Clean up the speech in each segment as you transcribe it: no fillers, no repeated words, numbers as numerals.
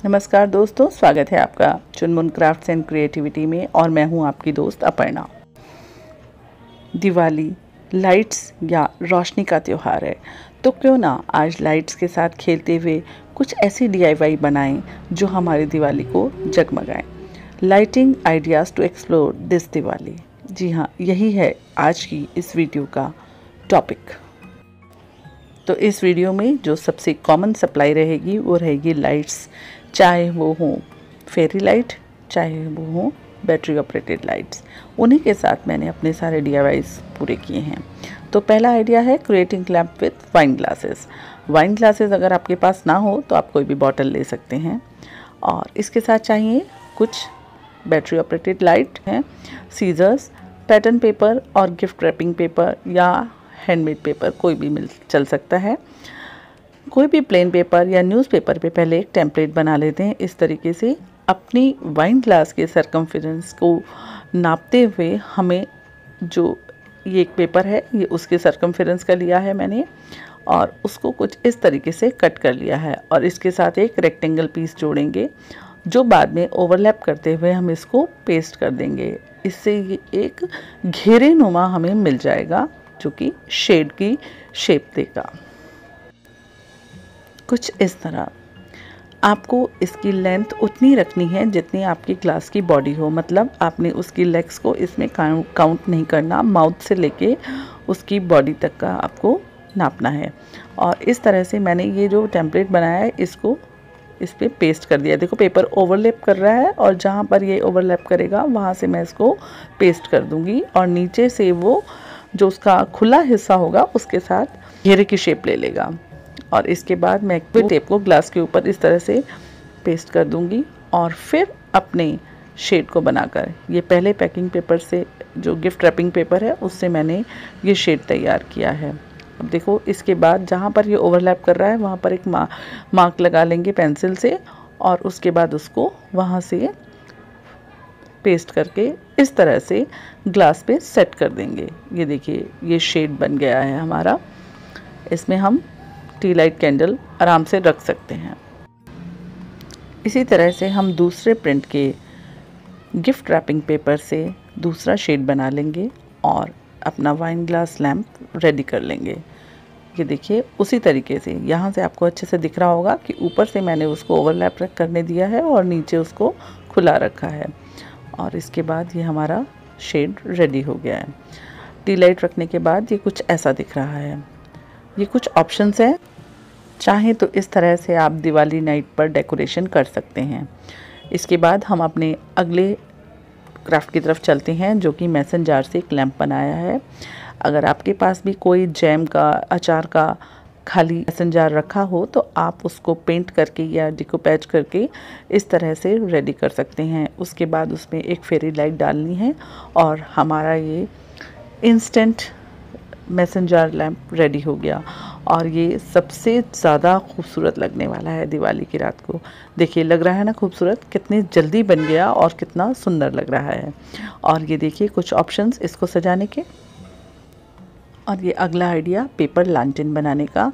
नमस्कार दोस्तों, स्वागत है आपका चुनमुन क्राफ्ट्स एंड क्रिएटिविटी में और मैं हूं आपकी दोस्त अपर्णा। दिवाली लाइट्स या रोशनी का त्यौहार है, तो क्यों ना आज लाइट्स के साथ खेलते हुए कुछ ऐसी DIY बनाएं जो हमारी दिवाली को जगमगाएं। Lighting ideas to explore this Diwali. जी हाँ, यही है आज की इस वीडियो का टॉपिक। तो इस वीडियो में जो सबसे कॉमन सप्लाई रहेगी वो रहेगी लाइट्स, चाहे वो हो फेरी लाइट, चाहे वो हो बैटरी ऑपरेटेड लाइट्स। उन्हीं के साथ मैंने अपने सारे DIYs पूरे किए हैं। तो पहला आइडिया है creating lamp with wine glasses. Wine glasses अगर आपके पास ना हो तो आप कोई भी बॉटल ले सकते हैं, और इसके साथ चाहिए कुछ बैटरी ऑपरेटेड लाइट हैं, सीजर्स, पैटर्न पेपर और गिफ्ट रैपिंग पेपर या हैंडमेड पेपर कोई भी चल सकता है। कोई भी प्लेन पेपर या न्यूज़पेपर पे पहले एक टेम्पलेट बना लेते हैं। इस तरीके से अपनी वाइन ग्लास के सरकमफेरेंस को नापते हुए हमें जो ये एक पेपर है ये उसके सरकमफेरेंस का लिया है मैंने, और उसको कुछ इस तरीके से कट कर लिया है और इसके साथ एक रेक्टेंगल पीस जोड़ेंगे जो बाद में ओवरलैप करते हुए हम इसको पेस्ट कर देंगे। इससे ये एक घेरे नुमा हमें मिल जाएगा जो कि शेड की शेप देगा। कुछ इस तरह आपको इसकी लेंथ उतनी रखनी है जितनी आपकी ग्लास की बॉडी हो, मतलब आपने उसकी लेग्स को इसमें काउंट नहीं करना, माउथ से लेके उसकी बॉडी तक का आपको नापना है। और इस तरह से मैंने ये जो टेम्पलेट बनाया है इसको इस पर पेस्ट कर दिया। देखो पेपर ओवरलैप कर रहा है और जहाँ पर ये ओवरलैप करेगा वहाँ से मैं इसको पेस्ट कर दूँगी, और नीचे से वो जो उसका खुला हिस्सा होगा उसके साथ घेरे की शेप ले लेगा। और इसके बाद मैं टेप को ग्लास के ऊपर इस तरह से पेस्ट कर दूंगी और फिर अपने शेड को बनाकर, ये पहले पैकिंग पेपर से जो गिफ्ट रैपिंग पेपर है उससे मैंने ये शेड तैयार किया है। अब देखो इसके बाद जहाँ पर ये ओवरलैप कर रहा है वहाँ पर एक मार्क लगा लेंगे पेंसिल से, और उसके बाद उसको वहाँ से पेस्ट करके इस तरह से ग्लास पे सेट कर देंगे। ये देखिए ये शेड बन गया है हमारा। इसमें हम टी लाइट कैंडल आराम से रख सकते हैं। इसी तरह से हम दूसरे प्रिंट के गिफ्ट रैपिंग पेपर से दूसरा शेड बना लेंगे और अपना वाइन ग्लास लैम्प रेडी कर लेंगे। ये देखिए उसी तरीके से यहाँ से आपको अच्छे से दिख रहा होगा कि ऊपर से मैंने उसको ओवरलैप करने दिया है और नीचे उसको खुला रखा है, और इसके बाद ये हमारा शेड रेडी हो गया है। टी लाइट रखने के बाद ये कुछ ऐसा दिख रहा है। ये कुछ ऑप्शंस हैं, चाहे तो इस तरह से आप दिवाली नाइट पर डेकोरेशन कर सकते हैं। इसके बाद हम अपने अगले क्राफ्ट की तरफ चलते हैं जो कि मैसन जार से एक लैंप बनाया है। अगर आपके पास भी कोई जैम का, अचार का खाली मैसन जार रखा हो तो आप उसको पेंट करके या डिकोपैच करके इस तरह से रेडी कर सकते हैं। उसके बाद उसमें एक फेरी लाइट डालनी है और हमारा ये इंस्टेंट मैसन जार लैम्प रेडी हो गया, और ये सबसे ज़्यादा खूबसूरत लगने वाला है दिवाली की रात को। देखिए लग रहा है ना खूबसूरत, कितनी जल्दी बन गया और कितना सुंदर लग रहा है। और ये देखिए कुछ ऑप्शंस इसको सजाने के। और ये अगला आइडिया पेपर लैंटर्न बनाने का,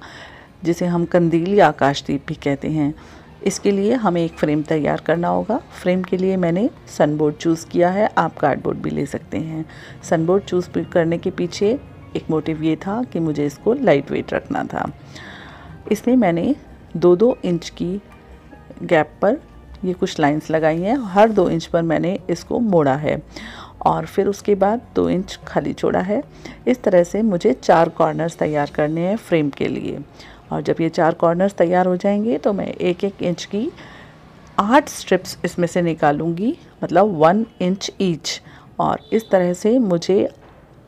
जिसे हम कंदील या आकाशदीप भी कहते हैं। इसके लिए हमें एक फ्रेम तैयार करना होगा। फ्रेम के लिए मैंने सनबोर्ड चूज़ किया है, आप कार्डबोर्ड भी ले सकते हैं। सनबोर्ड चूज़ करने के पीछे एक मोटिव ये था कि मुझे इसको लाइट वेट रखना था। इसमें मैंने 2-2 इंच की गैप पर ये कुछ लाइंस लगाई हैं। हर 2 इंच पर मैंने इसको मोड़ा है और फिर उसके बाद 2 इंच खाली छोड़ा है। इस तरह से मुझे 4 कॉर्नर्स तैयार करने हैं फ्रेम के लिए, और जब ये 4 कॉर्नर्स तैयार हो जाएंगे तो मैं 1-1 इंच की 8 स्ट्रिप्स इसमें से निकालूंगी, मतलब 1 इंच ईच। और इस तरह से मुझे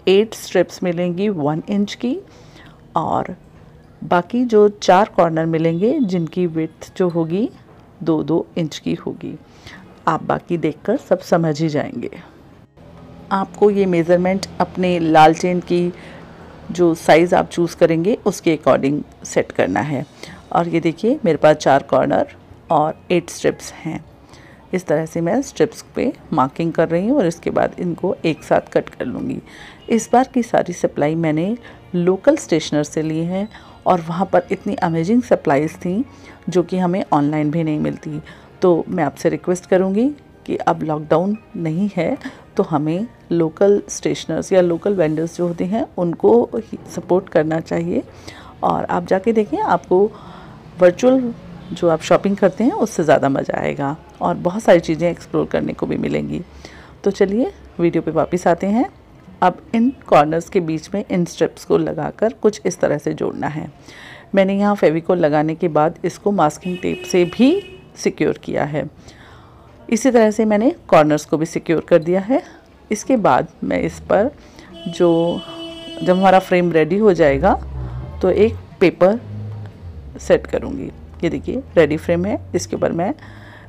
8 स्ट्रिप्स मिलेंगी 1 इंच की, और बाकी जो 4 कॉर्नर मिलेंगे जिनकी विड्थ जो होगी 2-2 इंच की होगी। आप बाकी देखकर सब समझ ही जाएंगे। आपको ये मेज़रमेंट अपने लालटेन की जो साइज़ आप चूज़ करेंगे उसके अकॉर्डिंग सेट करना है। और ये देखिए मेरे पास 4 कॉर्नर और 8 स्ट्रिप्स हैं। इस तरह से मैं स्ट्रिप्स पे मार्किंग कर रही हूँ और इसके बाद इनको एक साथ कट कर लूँगी। इस बार की सारी सप्लाई मैंने लोकल स्टेशनर से ली है, और वहाँ पर इतनी अमेजिंग सप्लाईज़ थी जो कि हमें ऑनलाइन भी नहीं मिलती। तो मैं आपसे रिक्वेस्ट करूँगी कि अब लॉकडाउन नहीं है तो हमें लोकल स्टेशनर्स या लोकल वेंडर्स जो होते हैं उनको सपोर्ट करना चाहिए। और आप जाके देखें, आपको वर्चुअल जो आप शॉपिंग करते हैं उससे ज़्यादा मज़ा आएगा और बहुत सारी चीज़ें एक्सप्लोर करने को भी मिलेंगी। तो चलिए वीडियो पे वापस आते हैं। अब इन कॉर्नर्स के बीच में इन स्ट्रिप्स को लगाकर कुछ इस तरह से जोड़ना है। मैंने यहाँ फेविकोल लगाने के बाद इसको मास्किंग टेप से भी सिक्योर किया है। इसी तरह से मैंने कॉर्नर्स को भी सिक्योर कर दिया है। इसके बाद मैं इस पर जब हमारा फ्रेम रेडी हो जाएगा तो एक पेपर सेट करूँगी। ये देखिए रेडी फ्रेम है, इसके ऊपर मैं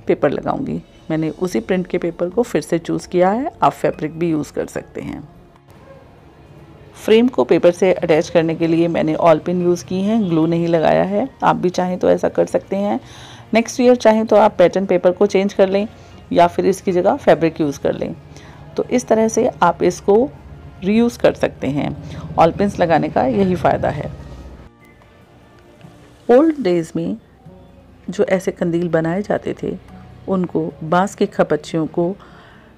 पेपर लगाऊंगी। मैंने उसी प्रिंट के पेपर को फिर से चूज़ किया है, आप फैब्रिक भी यूज़ कर सकते हैं। फ्रेम को पेपर से अटैच करने के लिए मैंने ऑल पिन यूज़ की हैं, ग्लू नहीं लगाया है। आप भी चाहें तो ऐसा कर सकते हैं। नेक्स्ट ईयर चाहें तो आप पैटर्न पेपर को चेंज कर लें या फिर इसकी जगह फैब्रिक यूज़ कर लें। तो इस तरह से आप इसको रीयूज़ कर सकते हैं। ऑल पिन्स लगाने का यही फ़ायदा है। ओल्ड डेज़ में जो ऐसे कंदील बनाए जाते थे उनको बांस की खपच्चियों को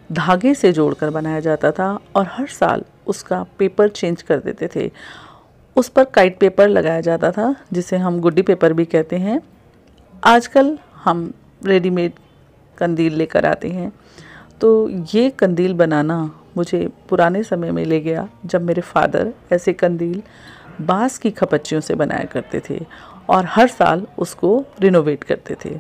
धागे से जोड़कर बनाया जाता था और हर साल उसका पेपर चेंज कर देते थे। उस पर काइट पेपर लगाया जाता था जिसे हम गुड्डी पेपर भी कहते हैं। आजकल हम रेडीमेड कंदील लेकर आते हैं। तो ये कंदील बनाना मुझे पुराने समय में ले गया जब मेरे फादर ऐसे कंदील बांस की खपच्चियों से बनाया करते थे और हर साल उसको रिनोवेट करते थे।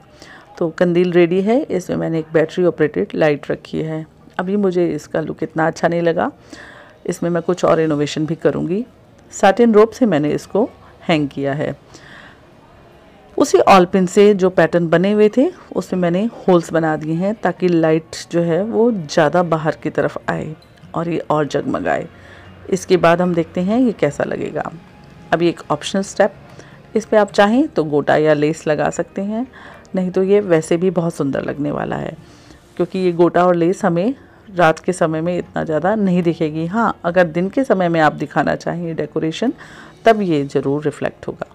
तो कंदील रेडी है। इसमें मैंने एक बैटरी ऑपरेटेड लाइट रखी है। अभी मुझे इसका लुक इतना अच्छा नहीं लगा, इसमें मैं कुछ और इनोवेशन भी करूँगी। साटिन रोप से मैंने इसको हैंग किया है। उसी ऑल पिन से जो पैटर्न बने हुए थे उसमें मैंने होल्स बना दिए हैं ताकि लाइट जो है वो ज़्यादा बाहर की तरफ आए और ये और जगमगाए। इसके बाद हम देखते हैं ये कैसा लगेगा। अभी एक ऑप्शनल स्टेप, इस पर आप चाहें तो गोटा या लेस लगा सकते हैं, नहीं तो ये वैसे भी बहुत सुंदर लगने वाला है क्योंकि ये गोटा और लेस हमें रात के समय में इतना ज़्यादा नहीं दिखेगी। हाँ, अगर दिन के समय में आप दिखाना चाहें डेकोरेशन तब ये ज़रूर रिफ्लेक्ट होगा।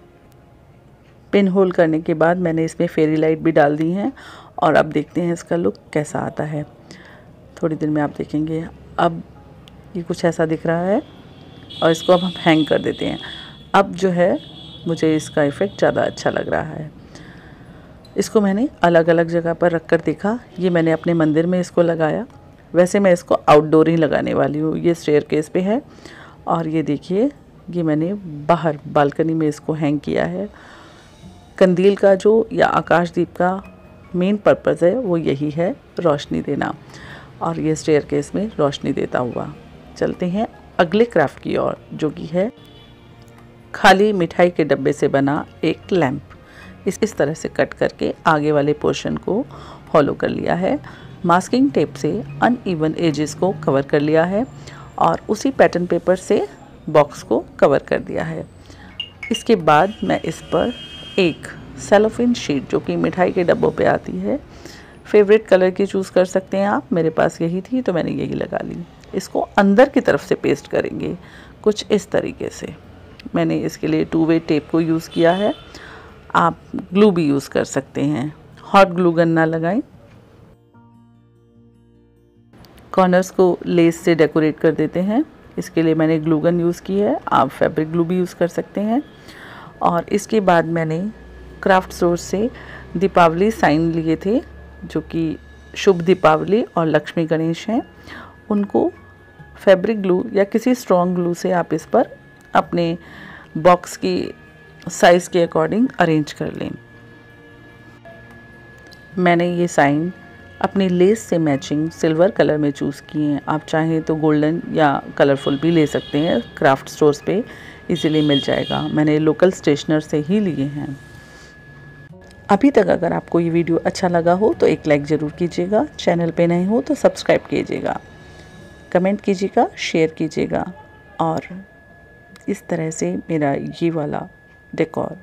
पिन होल करने के बाद मैंने इसमें फेरी लाइट भी डाल दी हैं और अब देखते हैं इसका लुक कैसा आता है। थोड़ी देर में आप देखेंगे। अब ये कुछ ऐसा दिख रहा है और इसको अब हम हैंग कर देते हैं। अब जो है मुझे इसका इफ़ेक्ट ज़्यादा अच्छा लग रहा है। इसको मैंने अलग अलग जगह पर रख कर देखा। ये मैंने अपने मंदिर में इसको लगाया, वैसे मैं इसको आउटडोर ही लगाने वाली हूँ। ये स्टेयरकेस पे है और ये देखिए ये मैंने बाहर बालकनी में इसको हैंग किया है। कंदील का जो या आकाशदीप का मेन पर्पज़ है वो यही है, रोशनी देना, और ये स्टेयरकेस में रोशनी देता हुआ। चलते हैं अगले क्राफ्ट की ओर जो कि है खाली मिठाई के डब्बे से बना एक लैंप। इस तरह से कट करके आगे वाले पोर्शन को हॉलो कर लिया है। मास्किंग टेप से अनइवन एजेस को कवर कर लिया है और उसी पैटर्न पेपर से बॉक्स को कवर कर दिया है। इसके बाद मैं इस पर एक सेलोफिन शीट जो कि मिठाई के डब्बों पे आती है, फेवरेट कलर की चूज़ कर सकते हैं आप, मेरे पास यही थी तो मैंने यही लगा ली। इसको अंदर की तरफ से पेस्ट करेंगे कुछ इस तरीके से। मैंने इसके लिए 2 वे टेप को यूज़ किया है, आप ग्लू भी यूज़ कर सकते हैं। हॉट ग्लू गन ना लगाएं। कॉर्नर्स को लेस से डेकोरेट कर देते हैं। इसके लिए मैंने ग्लू गन यूज़ की है, आप फैब्रिक ग्लू भी यूज़ कर सकते हैं। और इसके बाद मैंने क्राफ्ट स्टोर से दीपावली साइन लिए थे जो कि शुभ दीपावली और लक्ष्मी गणेश हैं। उनको फैब्रिक ग्लू या किसी स्ट्रॉन्ग ग्लू से आप इस पर अपने बॉक्स की साइज़ के अकॉर्डिंग अरेंज कर लें। मैंने ये साइन अपनी लेस से मैचिंग सिल्वर कलर में चूज़ किए हैं। आप चाहें तो गोल्डन या कलरफुल भी ले सकते हैं, क्राफ्ट स्टोर्स पे इजीली मिल जाएगा। मैंने लोकल स्टेशनर से ही लिए हैं। अभी तक अगर आपको ये वीडियो अच्छा लगा हो तो एक लाइक ज़रूर कीजिएगा, चैनल पे नए हो तो सब्सक्राइब कीजिएगा, कमेंट कीजिएगा, शेयर कीजिएगा। और इस तरह से मेरा ये वाला डेकोर,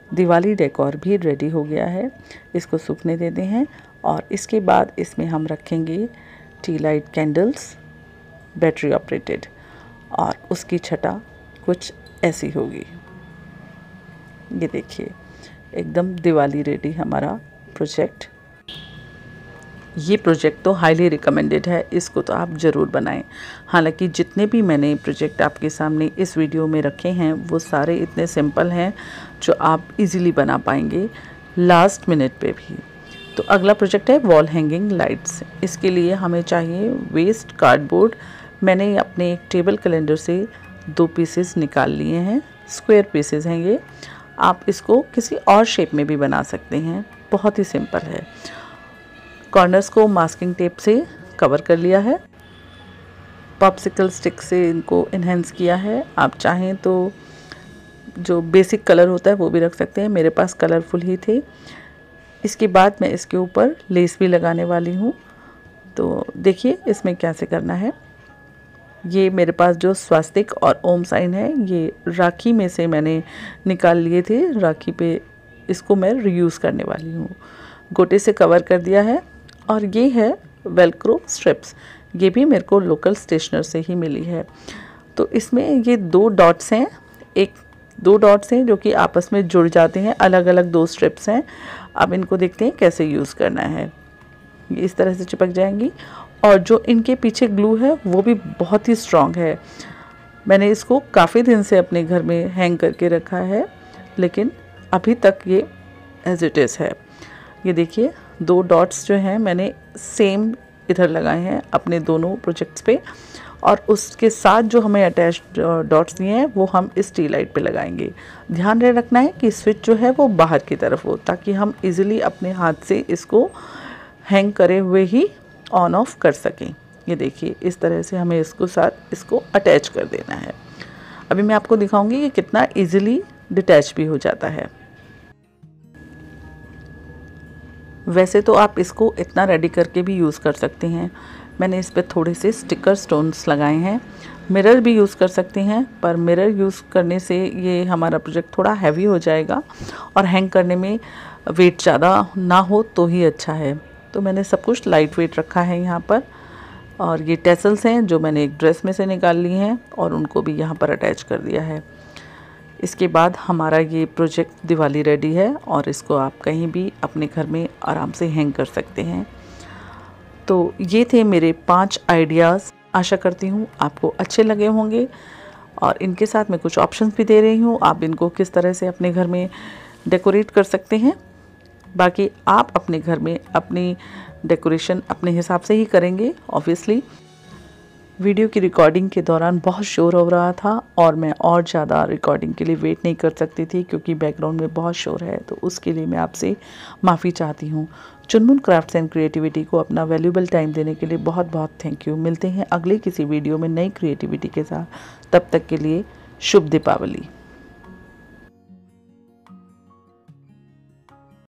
दिवाली डेकोर भी रेडी हो गया है। इसको सूखने देते हैं और इसके बाद इसमें हम रखेंगे T light candles battery operated, और उसकी छटा कुछ ऐसी होगी। ये देखिए एकदम दिवाली रेडी हमारा प्रोजेक्ट। ये प्रोजेक्ट तो हाईली रिकमेंडेड है, इसको तो आप ज़रूर बनाएं। हालांकि जितने भी मैंने प्रोजेक्ट आपके सामने इस वीडियो में रखे हैं वो सारे इतने सिंपल हैं जो आप इजीली बना पाएंगे लास्ट मिनट पे भी। तो अगला प्रोजेक्ट है वॉल हैंगिंग लाइट्स। इसके लिए हमें चाहिए वेस्ट कार्डबोर्ड। मैंने अपने एक टेबल कैलेंडर से 2 पीसेस निकाल लिए हैं, स्क्वायर पीसेस हैं ये। आप इसको किसी और शेप में भी बना सकते हैं, बहुत ही सिंपल है। कॉर्नर्स को मास्किंग टेप से कवर कर लिया है, पॉप्सिकल स्टिक से इनको इन्हेंस किया है। आप चाहें तो जो बेसिक कलर होता है वो भी रख सकते हैं, मेरे पास कलरफुल ही थे। इसके बाद मैं इसके ऊपर लेस भी लगाने वाली हूँ। तो देखिए इसमें कैसे करना है। ये मेरे पास जो स्वास्तिक और ओम साइन है ये राखी में से मैंने निकाल लिए थे, राखी पे इसको मैं रीयूज़ करने वाली हूँ। गोटे से कवर कर दिया है। और ये है वेलक्रो स्ट्रिप्स, ये भी मेरे को लोकल स्टेशनर से ही मिली है। तो इसमें ये 2 डॉट्स हैं, 2 डॉट्स हैं जो कि आपस में जुड़ जाते हैं, अलग अलग 2 स्ट्रिप्स हैं। अब इनको देखते हैं कैसे यूज़ करना है। ये इस तरह से चिपक जाएंगी और जो इनके पीछे ग्लू है वो भी बहुत ही स्ट्रॉन्ग है। मैंने इसको काफ़ी दिन से अपने घर में हैंग करके रखा है, लेकिन अभी तक ये एज इट इज़ है। ये देखिए 2 डॉट्स जो हैं मैंने सेम इधर लगाए हैं अपने दोनों प्रोजेक्ट्स पे, और उसके साथ जो हमें अटैच डॉट्स दिए हैं वो हम इस टी लाइट पे लगाएंगे। ध्यान रखना है कि स्विच जो है वो बाहर की तरफ हो, ताकि हम इजीली अपने हाथ से इसको हैंग करे हुए ही ऑन ऑफ कर सकें। ये देखिए इस तरह से हमें इसको अटैच कर देना है। अभी मैं आपको दिखाऊंगी कि कितना इजीली डिटैच भी हो जाता है। वैसे तो आप इसको इतना रेडी करके भी यूज़ कर सकते हैं। मैंने इस पर थोड़े से स्टिकर स्टोन्स लगाए हैं। मिरर भी यूज़ कर सकते हैं, पर मिरर यूज़ करने से ये हमारा प्रोजेक्ट थोड़ा हैवी हो जाएगा और हैंग करने में वेट ज़्यादा ना हो तो ही अच्छा है। तो मैंने सब कुछ लाइट वेट रखा है यहाँ पर। और ये टेसल्स हैं जो मैंने एक ड्रेस में से निकाल ली हैं और उनको भी यहाँ पर अटैच कर दिया है। इसके बाद हमारा ये प्रोजेक्ट दिवाली रेडी है और इसको आप कहीं भी अपने घर में आराम से हैंग कर सकते हैं। तो ये थे मेरे 5 आइडियाज़। आशा करती हूँ आपको अच्छे लगे होंगे, और इनके साथ मैं कुछ ऑप्शंस भी दे रही हूँ, आप इनको किस तरह से अपने घर में डेकोरेट कर सकते हैं। बाकी आप अपने घर में अपनी डेकोरेशन अपने हिसाब से ही करेंगे ऑब्वियसली। वीडियो की रिकॉर्डिंग के दौरान बहुत शोर हो रहा था और मैं और ज़्यादा रिकॉर्डिंग के लिए वेट नहीं कर सकती थी, क्योंकि बैकग्राउंड में बहुत शोर है। तो उसके लिए मैं आपसे माफ़ी चाहती हूँ। चुनमुन क्राफ्ट्स एंड क्रिएटिविटी को अपना वैल्यूएबल टाइम देने के लिए बहुत बहुत थैंक यू। मिलते हैं अगले किसी वीडियो में नई क्रिएटिविटी के साथ। तब तक के लिए शुभ दीपावली।